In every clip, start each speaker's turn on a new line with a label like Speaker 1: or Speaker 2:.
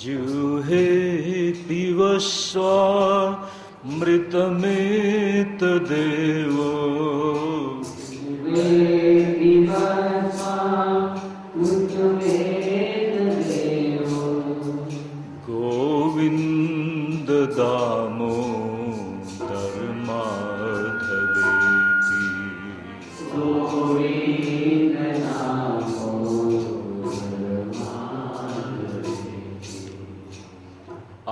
Speaker 1: जुहे पिबस्वामृतमेतदेवो गोविंद दामोदर माधवेति।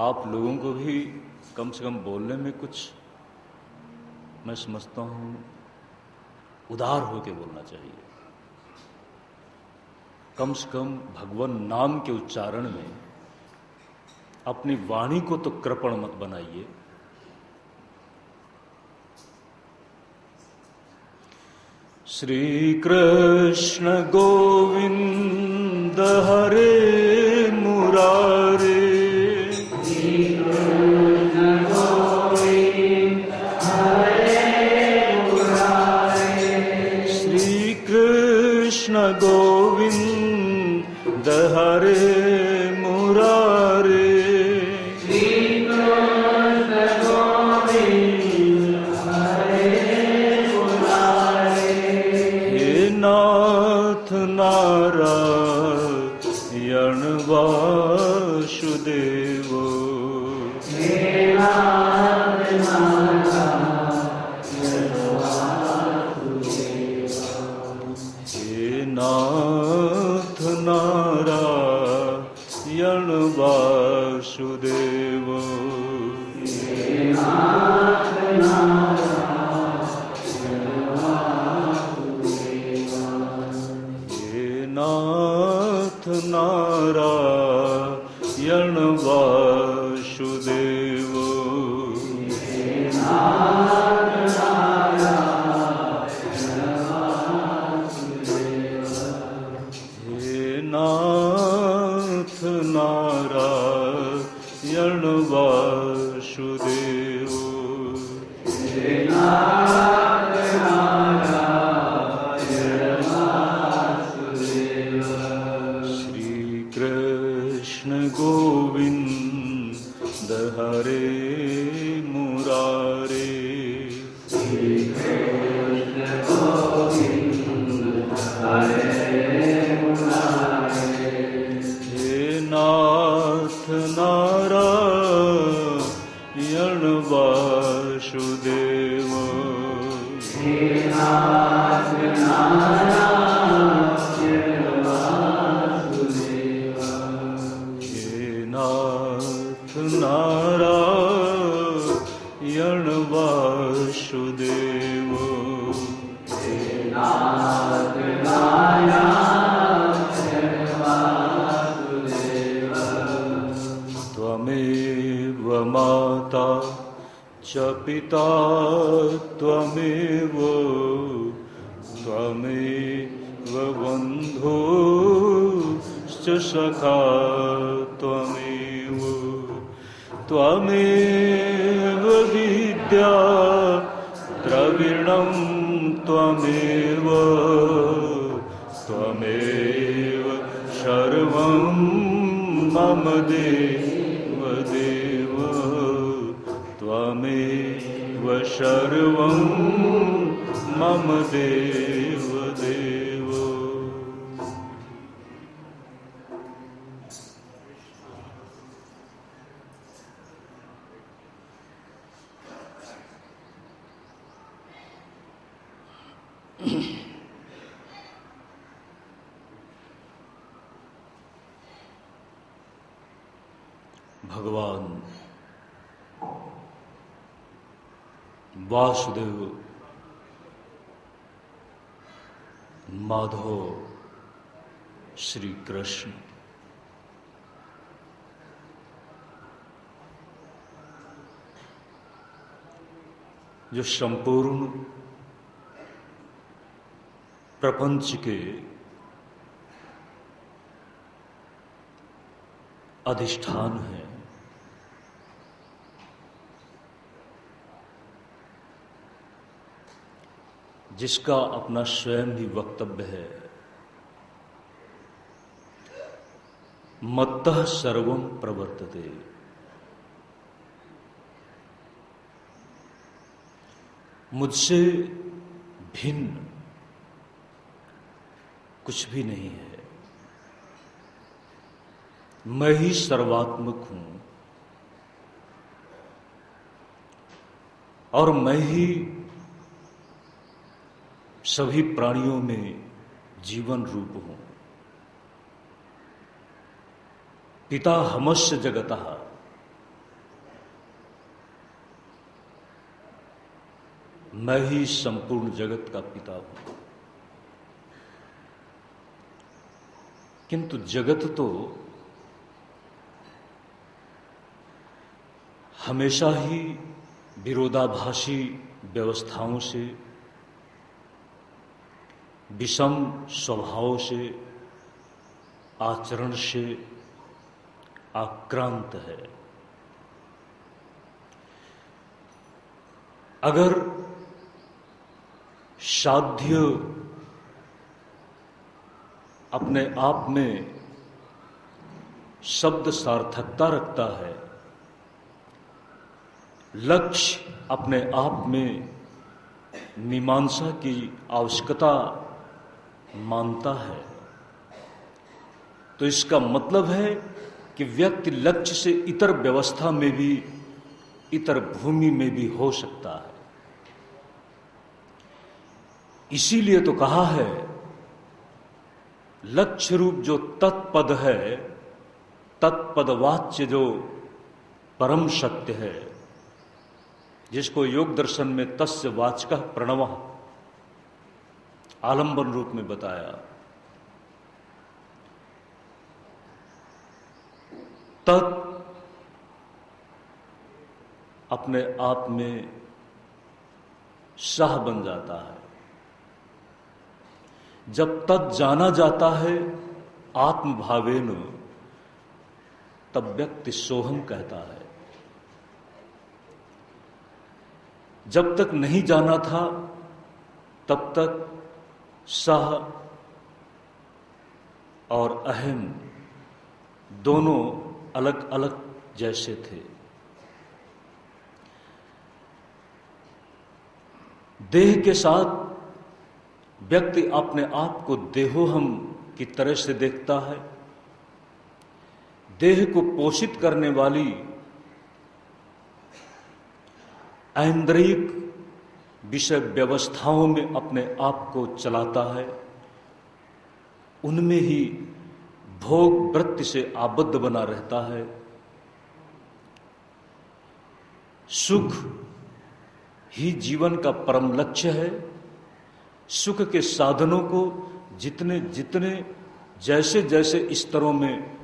Speaker 1: आप लोगों को भी कम से कम बोलने में कुछ, मैं समझता हूं, उदार होकर बोलना चाहिए। कम से कम भगवान नाम के उच्चारण में अपनी वाणी को तो कृपण मत बनाइए। श्री कृष्ण गोविंद हरे मुरारे, कृष्ण गोविंद हरे मुरारे, हे नाथ नारायण वासुदेव, नाथ नारायण वासुदेव, हे नाथ नारायण वासुदेव, नाथ नारायण वासुदेव, हे नाथ नारायण वासुदेव। श्री कृष्ण गोविंद हरे मुरारे, श्री कृष्ण गोविंद हरे नाथ नारायण वासुदेव, हे नाथ नारायण वासुदेव, हे नाथ नारायण वासुदेव, हे नाथ नारायण त्वमेव माता च पिता त्वमेव बन्धुश्च सखा त्वमेव विद्या द्रविणं त्वमेव सर्वं मम देव त्वमेव सर्वं मम देव। भगवान वासुदेव माधव श्री कृष्ण जो संपूर्ण प्रपंच के अधिष्ठान है, जिसका अपना स्वयं ही वक्तव्य है, मत्तः सर्वं प्रवर्तते। मुझसे भिन्न कुछ भी नहीं है। मैं ही सर्वात्मक हूं और मैं ही सभी प्राणियों में जीवन रूप हूं। पिता हमस्य जगतः, मैं ही संपूर्ण जगत का पिता हूं। किंतु जगत तो हमेशा ही विरोधाभासी व्यवस्थाओं से, विषम स्वभाव से, आचरण से आक्रांत है। अगर साध्य अपने आप में शब्द सार्थकता रखता है, लक्ष्य अपने आप में मीमांसा की आवश्यकता मानता है, तो इसका मतलब है कि व्यक्ति लक्ष्य से इतर व्यवस्था में भी, इतर भूमि में भी हो सकता है। इसीलिए तो कहा है, लक्ष्य रूप जो तत्पद है, तत्पदवाच्य जो परम सत्य है, जिसको योग दर्शन में तस्य वाचकः प्रणवः आलंबन रूप में बताया, तत् अपने आप में सह बन जाता है। जब तत् जाना जाता है आत्मभावेन, तब व्यक्ति सोहम कहता है। जब तक नहीं जाना था तब तक सह और अहम दोनों अलग अलग जैसे थे। देह के साथ व्यक्ति अपने आप को देहोहम की तरह से देखता है। देह को पोषित करने वाली ऐन्द्रियक विषय व्यवस्थाओं में अपने आप को चलाता है, उनमें ही भोग वृत्ति से आबद्ध बना रहता है। सुख ही जीवन का परम लक्ष्य है। सुख के साधनों को जितने जितने जैसे जैसे स्तरों में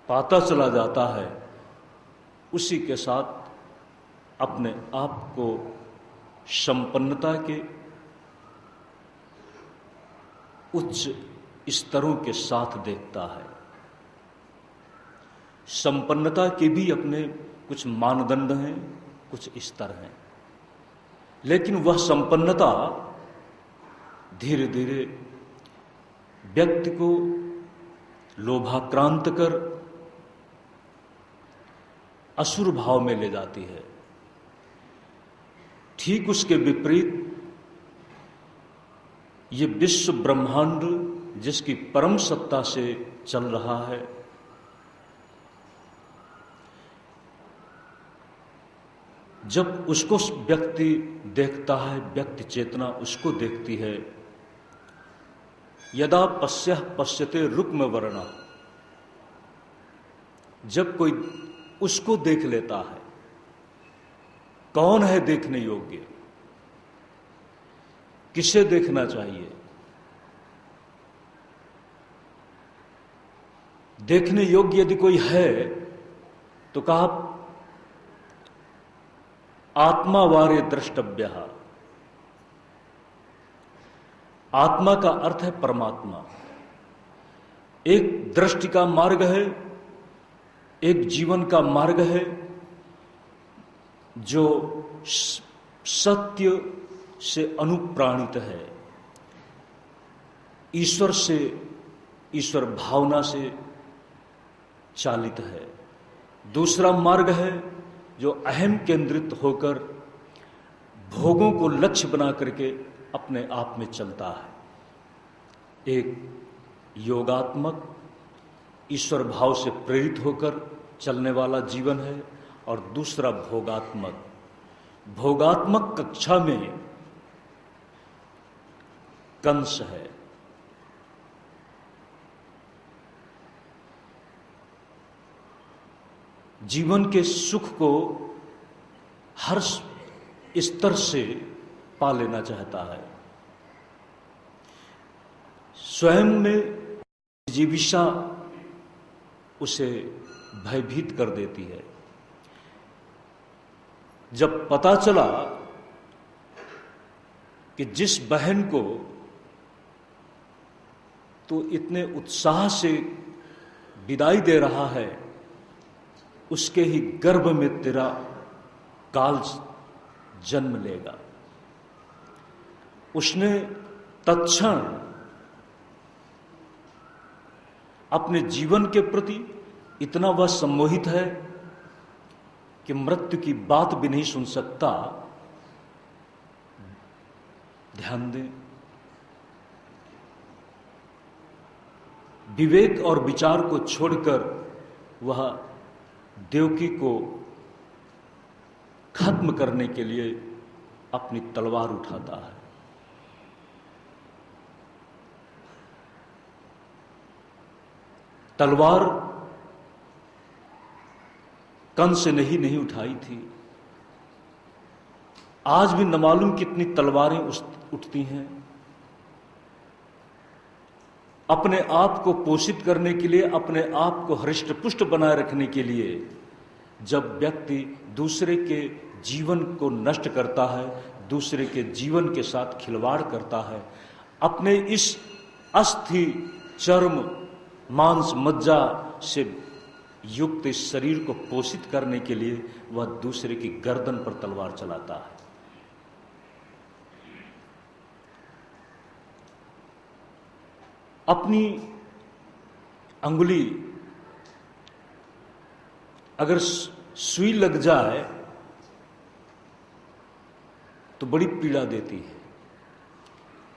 Speaker 1: पाता चला जाता है, उसी के साथ अपने आप को संपन्नता के उच्च स्तरों के साथ देखता है। संपन्नता के भी अपने कुछ मानदंड हैं, कुछ स्तर हैं, लेकिन वह संपन्नता धीरे धीरे व्यक्ति को लोभाक्रांत कर असुर भाव में ले जाती है। ठीक उसके विपरीत ये विश्व ब्रह्मांड जिसकी परम सत्ता से चल रहा है, जब उसको व्यक्ति देखता है, व्यक्ति चेतना उसको देखती है, यदा पश्यः पश्यते रुक्म वर्णा, जब कोई उसको देख लेता है, कौन है देखने योग्य, किसे देखना चाहिए? देखने योग्य यदि कोई है तो कहा आत्मा वारे द्रष्टव्यः। आत्मा का अर्थ है परमात्मा। एक दृष्टि का मार्ग है, एक जीवन का मार्ग है, जो सत्य से अनुप्राणित है, ईश्वर से, ईश्वर भावना से चालित है। दूसरा मार्ग है जो अहम केंद्रित होकर भोगों को लक्ष्य बना करके अपने आप में चलता है। एक योगात्मक ईश्वर भाव से प्रेरित होकर चलने वाला जीवन है, और दूसरा भोगात्मक। भोगात्मक कक्षा में कंस है। जीवन के सुख को हर स्तर से पा लेना चाहता है। स्वयं में जीविका उसे भयभीत कर देती है। जब पता चला कि जिस बहन को तो इतने उत्साह से विदाई दे रहा है, उसके ही गर्भ में तेरा काल जन्म लेगा, उसने तत्क्षण अपने जीवन के प्रति इतना वह सम्मोहित है कि मृत्यु की बात भी नहीं सुन सकता। ध्यान दें, विवेक और विचार को छोड़कर वह देवकी को खत्म करने के लिए अपनी तलवार उठाता है। तलवार कंस ने ही नहीं उठाई थी। आज भी न मालूम कितनी तलवारें उठती हैं। अपने आप को पोषित करने के लिए, अपने आप को हृष्ट पुष्ट बनाए रखने के लिए जब व्यक्ति दूसरे के जीवन को नष्ट करता है, दूसरे के जीवन के साथ खिलवाड़ करता है, अपने इस अस्थि चर्म मांस मज्जा से युक्त इस शरीर को पोषित करने के लिए वह दूसरे की गर्दन पर तलवार चलाता है। अपनी अंगुली अगर सुई लग जाए तो बड़ी पीड़ा देती है।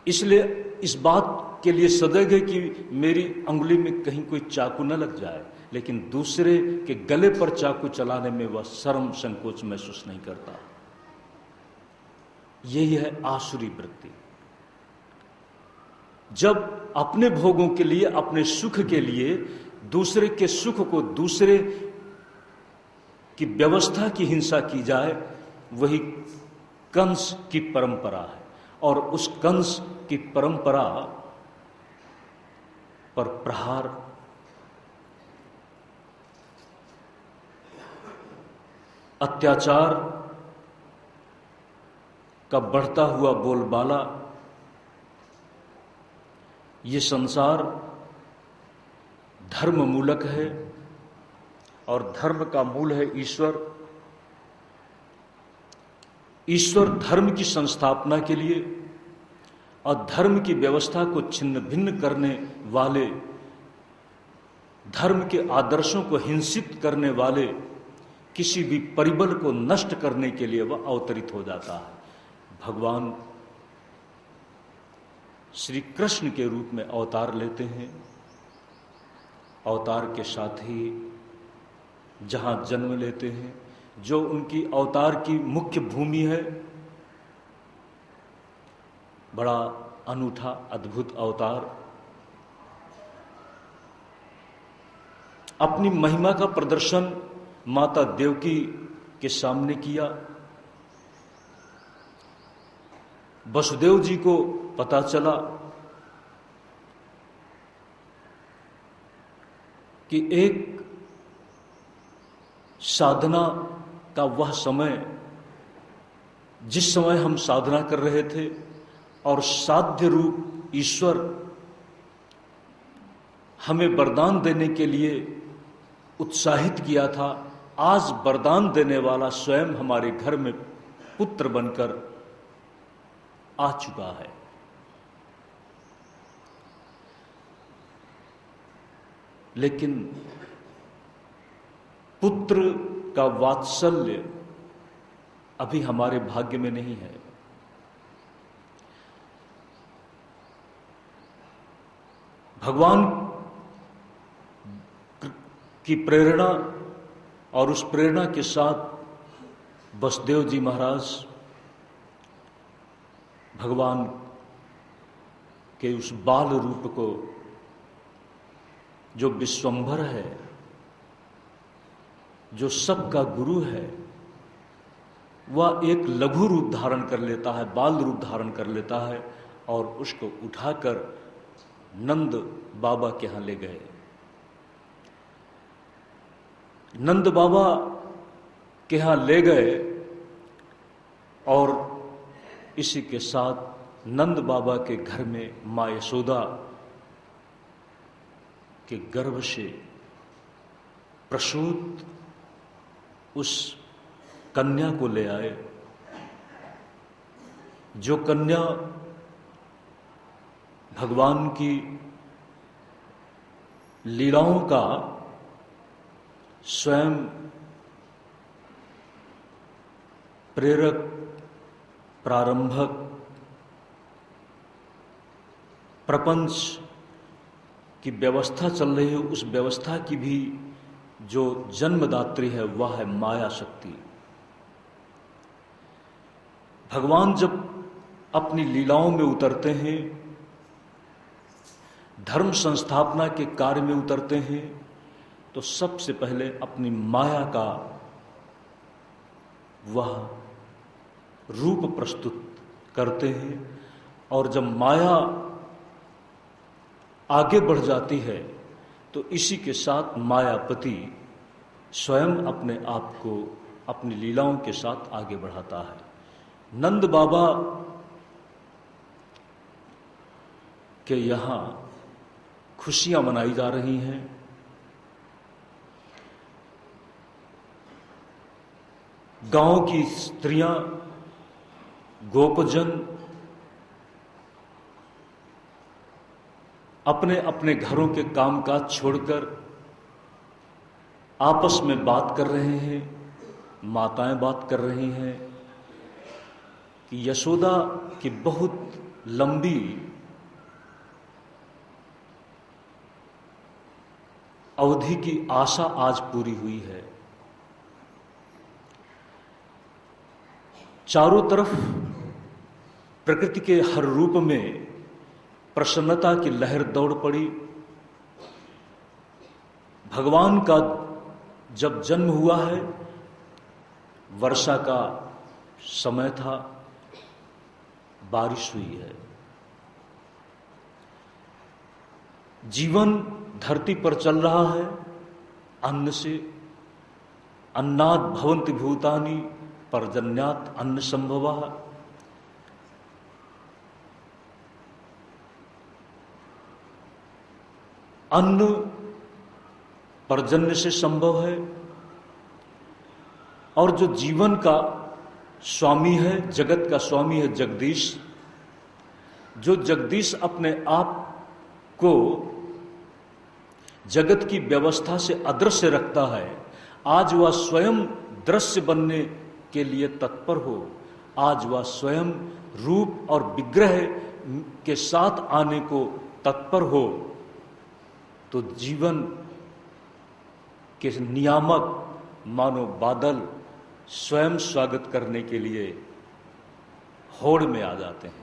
Speaker 1: इसलिए इस बात के लिए सजग है कि मेरी अंगुली में कहीं कोई चाकू न लग जाए, लेकिन दूसरे के गले पर चाकू चलाने में वह शर्म संकोच महसूस नहीं करता। यही है आसुरी वृत्ति। जब अपने भोगों के लिए, अपने सुख के लिए दूसरे के सुख को, दूसरे की व्यवस्था की हिंसा की जाए, वही कंस की परंपरा है। और उस कंस की परंपरा पर प्रहार अत्याचार का बढ़ता हुआ बोलबाला, ये संसार धर्म मूलक है और धर्म का मूल है ईश्वर। ईश्वर धर्म की संस्थापना के लिए और धर्म की व्यवस्था को छिन्न भिन्न करने वाले, धर्म के आदर्शों को हिंसित करने वाले किसी भी परिबल को नष्ट करने के लिए वह अवतरित हो जाता है। भगवान श्री कृष्ण के रूप में अवतार लेते हैं। अवतार के साथ ही जहां जन्म लेते हैं, जो उनकी अवतार की मुख्य भूमि है, बड़ा अनूठा अद्भुत अवतार, अपनी महिमा का प्रदर्शन माता देवकी के सामने किया। वसुदेव जी को पता चला कि एक साधना का वह समय, जिस समय हम साधना कर रहे थे और साध्य रूप ईश्वर हमें वरदान देने के लिए उत्साहित किया था, आज वरदान देने वाला स्वयं हमारे घर में पुत्र बनकर आ चुका है। लेकिन पुत्र का वात्सल्य अभी हमारे भाग्य में नहीं है। भगवान की प्रेरणा और उस प्रेरणा के साथ वसुदेव जी महाराज भगवान के उस बाल रूप को, जो विश्वंभर है, जो सबका गुरु है, वह एक लघु रूप धारण कर लेता है, बाल रूप धारण कर लेता है और उसको उठाकर नंद बाबा के यहां ले गए। नंद बाबा के यहां ले गए और इसी के साथ नंद बाबा के घर में मां यशोदा के गर्भ से प्रसूत उस कन्या को ले आए, जो कन्या भगवान की लीलाओं का स्वयं प्रेरक, प्रारंभक, प्रपंच की व्यवस्था चल रही है, उस व्यवस्था की भी जो जन्मदात्री है वह है माया शक्ति। भगवान जब अपनी लीलाओं में उतरते हैं, धर्म संस्थापना के कार्य में उतरते हैं, तो सबसे पहले अपनी माया का वह रूप प्रस्तुत करते हैं। और जब माया आगे बढ़ जाती है तो इसी के साथ मायापति स्वयं अपने आप को अपनी लीलाओं के साथ आगे बढ़ाता है। नंद बाबा के यहाँ खुशियां मनाई जा रही हैं। गांव की स्त्रियां, गोपजन अपने अपने घरों के कामकाज छोड़कर आपस में बात कर रहे हैं। माताएं बात कर रही हैं कि यशोदा की बहुत लंबी अवधि की आशा आज पूरी हुई है। चारों तरफ प्रकृति के हर रूप में प्रसन्नता की लहर दौड़ पड़ी। भगवान का जब जन्म हुआ है, वर्षा का समय था, बारिश हुई है। जीवन धरती पर चल रहा है अन्न से। अन्नात् भवन्ति भूतानि पर्जन्यात् अन्न संभवः। अन्न पर्जन्य से संभव है। और जो जीवन का स्वामी है, जगत का स्वामी है जगदीश, जो जगदीश अपने आप को जगत की व्यवस्था से अदृश्य रखता है, आज वह स्वयं दृश्य बनने के लिए तत्पर हो। आज वह स्वयं रूप और विग्रह के साथ आने को तत्पर हो, तो जीवन के नियामक मानो बादल स्वयं स्वागत करने के लिए होड़ में आ जाते हैं।